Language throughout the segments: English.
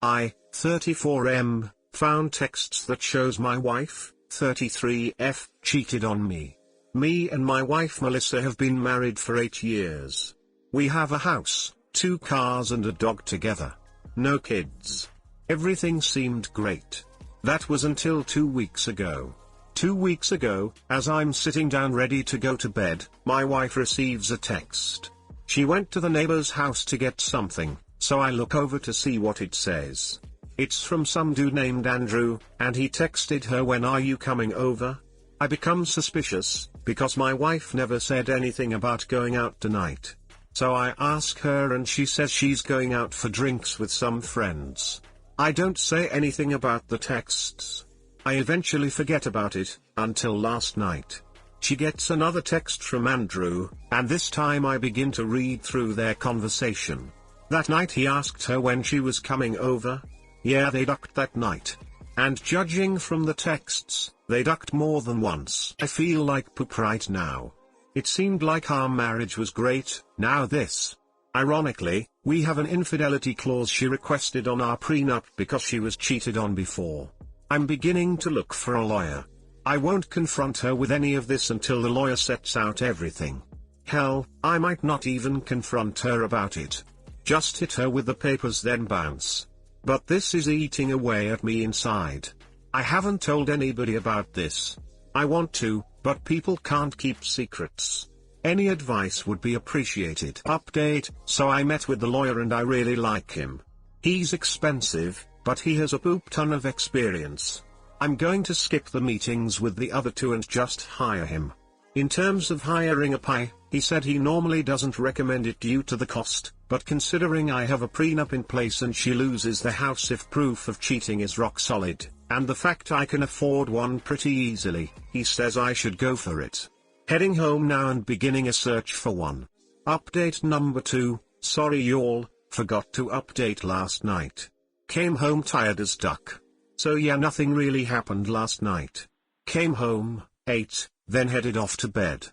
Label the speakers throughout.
Speaker 1: I, 34M, found texts that shows my wife, 33F, cheated on me. Me and my wife Melissa have been married for 8 years. We have a house, 2 cars and a dog together. No kids. Everything seemed great. That was until 2 weeks ago. 2 weeks ago, as I'm sitting down ready to go to bed, my wife receives a text. She went to the neighbor's house to get something, so I look over to see what it says. It's from some dude named Andrew, and he texted her, "When are you coming over?" I become suspicious, because my wife never said anything about going out tonight. So I ask her and she says she's going out for drinks with some friends. I don't say anything about the texts. I eventually forget about it, until last night. She gets another text from Andrew, and this time I begin to read through their conversation. That night he asked her when she was coming over. Yeah, they ducked that night. And judging from the texts, they ducked more than once. I feel like poop right now. It seemed like our marriage was great, now this. Ironically, we have an infidelity clause she requested on our prenup because she was cheated on before. I'm beginning to look for a lawyer. I won't confront her with any of this until the lawyer sets out everything. Hell, I might not even confront her about it. Just hit her with the papers then bounce. But this is eating away at me inside. I haven't told anybody about this. I want to, but people can't keep secrets. Any advice would be appreciated. Update: so I met with the lawyer and I really like him. He's expensive, but he has a poop ton of experience. I'm going to skip the meetings with the other 2 and just hire him. In terms of hiring a PI, he said he normally doesn't recommend it due to the cost, but considering I have a prenup in place and she loses the house if proof of cheating is rock solid, and the fact I can afford one pretty easily, he says I should go for it. Heading home now and beginning a search for one. Update number 2, sorry y'all, forgot to update last night. Came home tired as duck. So yeah, nothing really happened last night. Came home, ate, then headed off to bed.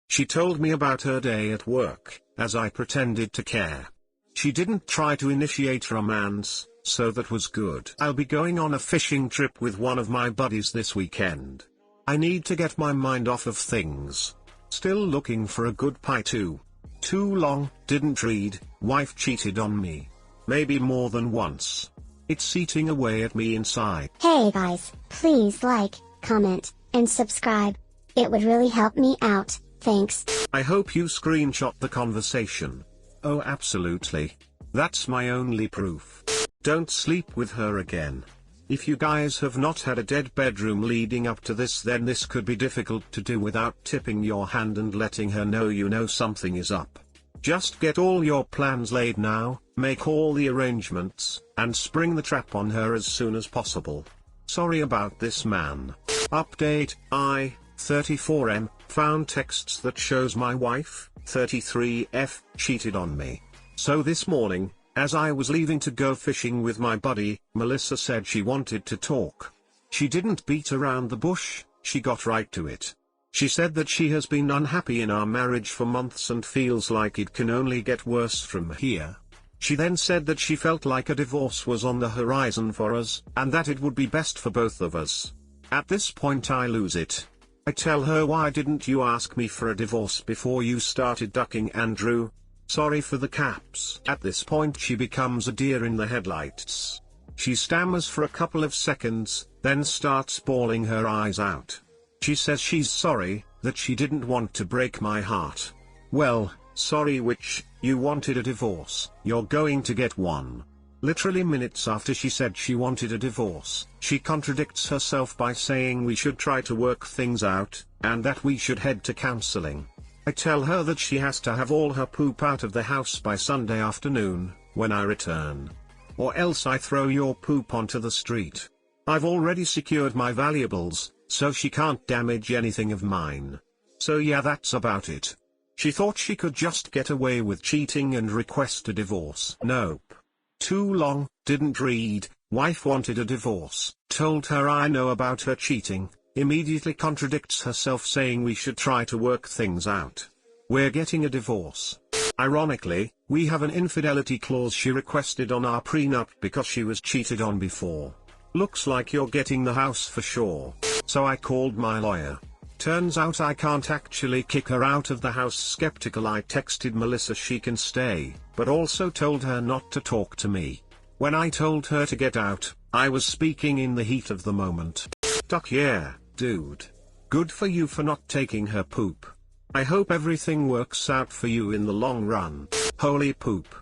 Speaker 1: She told me about her day at work, as I pretended to care. She didn't try to initiate romance, so that was good. I'll be going on a fishing trip with one of my buddies this weekend. I need to get my mind off of things. Still looking for a good pie too. Too long, didn't read, wife cheated on me. Maybe more than once. It's eating away at me inside.
Speaker 2: Hey guys, please like, comment, and subscribe. It would really help me out, thanks.
Speaker 1: I hope you screenshot the conversation. Oh absolutely. That's my only proof. Don't sleep with her again. If you guys have not had a dead bedroom leading up to this, then this could be difficult to do without tipping your hand and letting her know you know something is up. Just get all your plans laid now, make all the arrangements, and spring the trap on her as soon as possible. Sorry about this, man. Update: I, 34M, found texts that shows my wife, 33F, cheated on me. So this morning, as I was leaving to go fishing with my buddy, Melissa said she wanted to talk. She didn't beat around the bush, she got right to it. She said that she has been unhappy in our marriage for months and feels like it can only get worse from here. She then said that she felt like a divorce was on the horizon for us, and that it would be best for both of us. At this point I lose it. I tell her, why didn't you ask me for a divorce before you started ducking Andrew? Sorry for the caps. At this point she becomes a deer in the headlights. She stammers for a couple of seconds, then starts bawling her eyes out. She says she's sorry, that she didn't want to break my heart. Well, sorry which, you wanted a divorce, you're going to get one. Literally minutes after she said she wanted a divorce, she contradicts herself by saying we should try to work things out, and that we should head to counseling. I tell her that she has to have all her poop out of the house by Sunday afternoon, when I return. Or else I throw your poop onto the street. I've already secured my valuables, so she can't damage anything of mine. So yeah, that's about it. She thought she could just get away with cheating and request a divorce. Nope. Too long, didn't read, wife wanted a divorce, told her I know about her cheating, immediately contradicts herself saying we should try to work things out. We're getting a divorce. Ironically, we have an infidelity clause she requested on our prenup because she was cheated on before. Looks like you're getting the house for sure. So I called my lawyer. Turns out I can't actually kick her out of the house. Skeptical, I texted Melissa she can stay, but also told her not to talk to me. When I told her to get out, I was speaking in the heat of the moment. Yeah, dude. Good for you for not taking her poop. I hope everything works out for you in the long run. Holy poop.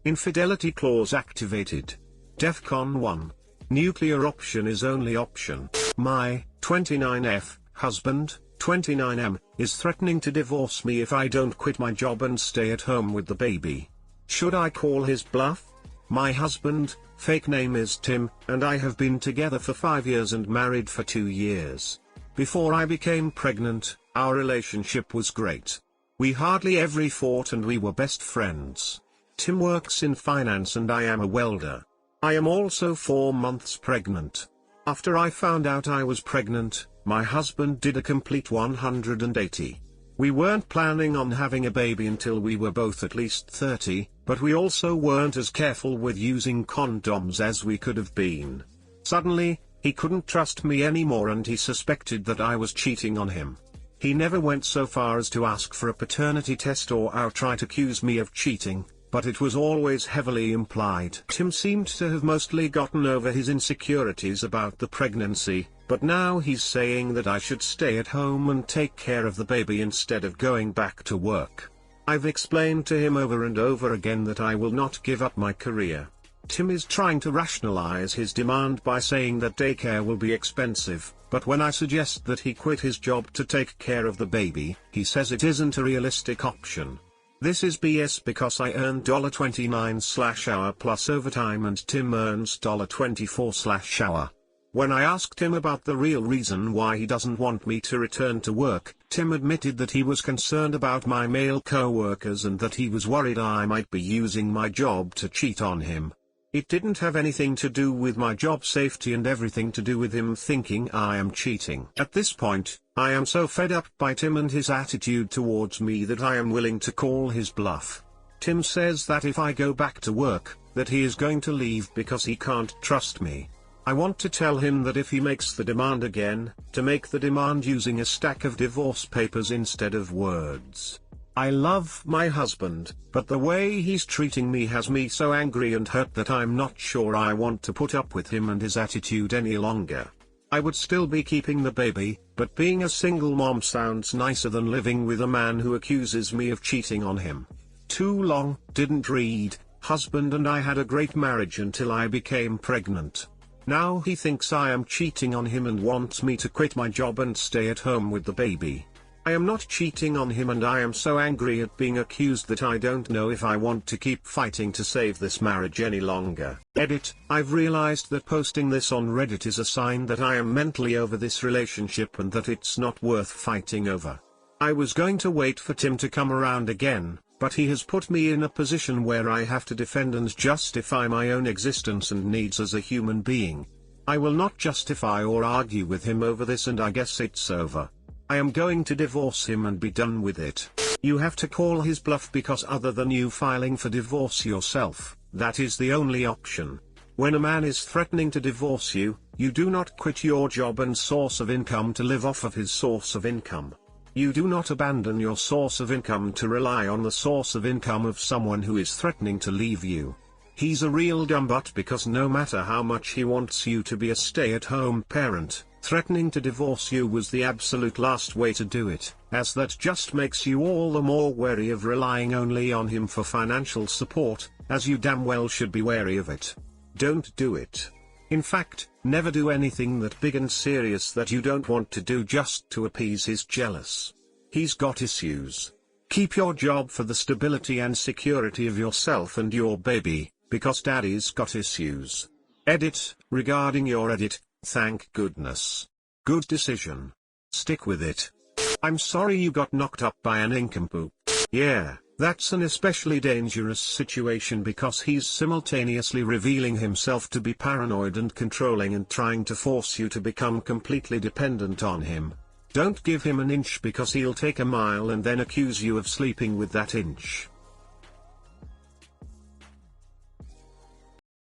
Speaker 1: Infidelity clause activated. DEFCON 1. Nuclear option is only option. My 29F husband, 29M, is threatening to divorce me if I don't quit my job and stay at home with the baby. Should I call his bluff? My husband, fake name is Tim, and I have been together for 5 years and married for 2 years. Before I became pregnant, our relationship was great. We hardly ever fought and we were best friends. Tim works in finance and I am a welder. I am also 4 months pregnant. After I found out I was pregnant, my husband did a complete 180. We weren't planning on having a baby until we were both at least 30, but we also weren't as careful with using condoms as we could have been. Suddenly, he couldn't trust me anymore and he suspected that I was cheating on him. He never went so far as to ask for a paternity test or outright accuse me of cheating, but it was always heavily implied. Tim seemed to have mostly gotten over his insecurities about the pregnancy, but now he's saying that I should stay at home and take care of the baby instead of going back to work. I've explained to him over and over again that I will not give up my career. Tim is trying to rationalize his demand by saying that daycare will be expensive, but when I suggest that he quit his job to take care of the baby, he says it isn't a realistic option. This is BS because I earn $29/hour plus overtime and Tim earns $24/hour. When I asked him about the real reason why he doesn't want me to return to work, Tim admitted that he was concerned about my male co-workers and that he was worried I might be using my job to cheat on him. It didn't have anything to do with my job safety and everything to do with him thinking I am cheating. At this point, I am so fed up by Tim and his attitude towards me that I am willing to call his bluff. Tim says that if I go back to work, that he is going to leave because he can't trust me. I want to tell him that if he makes the demand again, to make the demand using a stack of divorce papers instead of words. I love my husband, but the way he's treating me has me so angry and hurt that I'm not sure I want to put up with him and his attitude any longer. I would still be keeping the baby, but being a single mom sounds nicer than living with a man who accuses me of cheating on him. Too long, didn't read, husband and I had a great marriage until I became pregnant. Now he thinks I am cheating on him and wants me to quit my job and stay at home with the baby. I am not cheating on him and I am so angry at being accused that I don't know if I want to keep fighting to save this marriage any longer. Edit, I've realized that posting this on Reddit is a sign that I am mentally over this relationship and that it's not worth fighting over. I was going to wait for Tim to come around again, but he has put me in a position where I have to defend and justify my own existence and needs as a human being. I will not justify or argue with him over this and I guess it's over. I am going to divorce him and be done with it. You have to call his bluff because other than you filing for divorce yourself, that is the only option. When a man is threatening to divorce you, you do not quit your job and source of income to live off of his source of income. You do not abandon your source of income to rely on the source of income of someone who is threatening to leave you. He's a real dumbutt because no matter how much he wants you to be a stay-at-home parent, threatening to divorce you was the absolute last way to do it, as that just makes you all the more wary of relying only on him for financial support, as you damn well should be wary of it. Don't do it. In fact, never do anything that big and serious that you don't want to do just to appease his jealous. He's got issues. Keep your job for the stability and security of yourself and your baby, because daddy's got issues. Edit, regarding your edit, thank goodness. Good decision. Stick with it. I'm sorry you got knocked up by an nincompoop. Yeah. That's an especially dangerous situation because he's simultaneously revealing himself to be paranoid and controlling and trying to force you to become completely dependent on him. Don't give him an inch because he'll take a mile and then accuse you of sleeping with that inch.